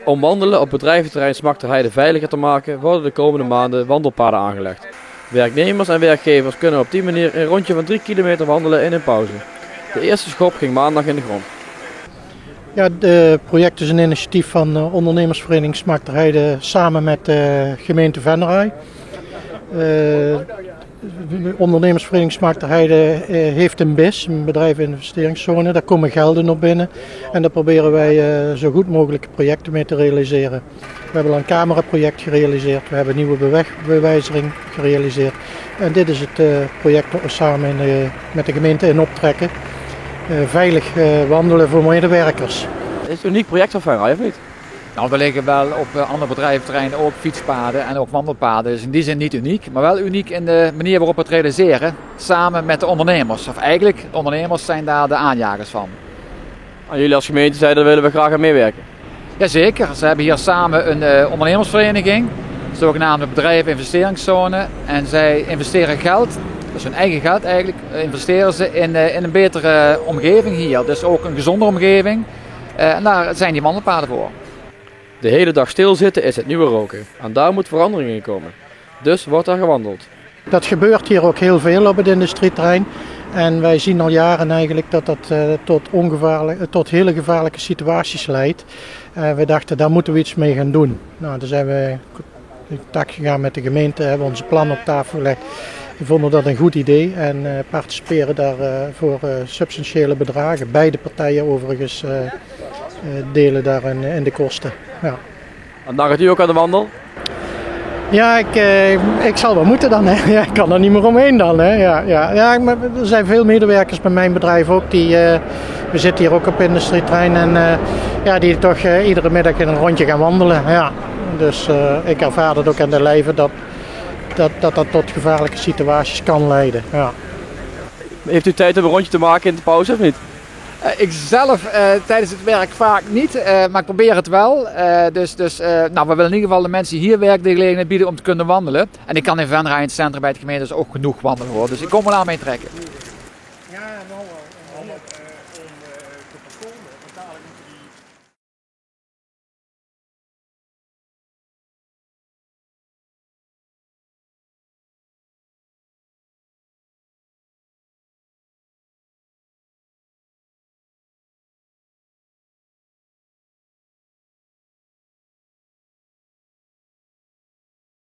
Om wandelen op bedrijventerrein Smakterheide veiliger te maken, worden de komende maanden wandelpaden aangelegd. Werknemers en werkgevers kunnen op die manier een rondje van 3 kilometer wandelen in een pauze. De eerste schop ging maandag in de grond. Ja, het project is een initiatief van ondernemersvereniging Smakterheide samen met de gemeente Venray. De ondernemersvereniging Smakterheide heeft een BIS, een bedrijveninvesteringszone. Daar komen gelden op binnen en daar proberen wij zo goed mogelijke projecten mee te realiseren. We hebben al een cameraproject gerealiseerd, we hebben een nieuwe bewegwijzering gerealiseerd. En dit is het project dat we samen met de gemeente in optrekken. Veilig wandelen voor medewerkers. Is het een uniek project van Venray of niet? Nou, er liggen wel op andere bedrijventerreinen ook fietspaden en ook wandelpaden. Dus in die zin niet uniek, maar wel uniek in de manier waarop we het realiseren. Samen met de ondernemers. Of eigenlijk, de ondernemers zijn daar de aanjagers van. En jullie als gemeente zeiden, daar willen we graag aan meewerken. Jazeker, ze hebben hier samen een ondernemersvereniging. De zogenaamde bedrijveninvesteringszone. En zij investeren geld, dus hun eigen geld eigenlijk, investeren ze in een betere omgeving hier. Dus ook een gezondere omgeving. En daar zijn die wandelpaden voor. De hele dag stilzitten is het nieuwe roken. En daar moet verandering in komen. Dus wordt er gewandeld. Dat gebeurt hier ook heel veel op het industrieterrein. En wij zien al jaren eigenlijk dat dat tot hele gevaarlijke situaties leidt. We dachten, daar moeten we iets mee gaan doen. Nou, daar zijn we in contact gegaan met de gemeente, hebben onze plan op tafel gelegd. We vonden dat een goed idee en participeren daarvoor substantiële bedragen. Beide partijen overigens delen daarin in de kosten. Ja. En dan gaat u ook aan de wandel? Ja, ik zal wel moeten dan. Hè. Ja, ik kan er niet meer omheen dan. Hè. Ja, maar er zijn veel medewerkers bij mijn bedrijf ook. We zitten hier ook op industrieterrein en die toch iedere middag in een rondje gaan wandelen. Ja. Dus ik ervaar dat ook aan de lijve dat tot gevaarlijke situaties kan leiden. Ja. Heeft u tijd om een rondje te maken in de pauze of niet? Ik zelf tijdens het werk vaak niet, maar ik probeer het wel. Dus we willen in ieder geval de mensen hier werkgelegenheid bieden om te kunnen wandelen. En ik kan in Venray in het centrum bij het gemeente dus ook genoeg wandelen hoor. Dus ik kom wel aan mee trekken. Ja, wel.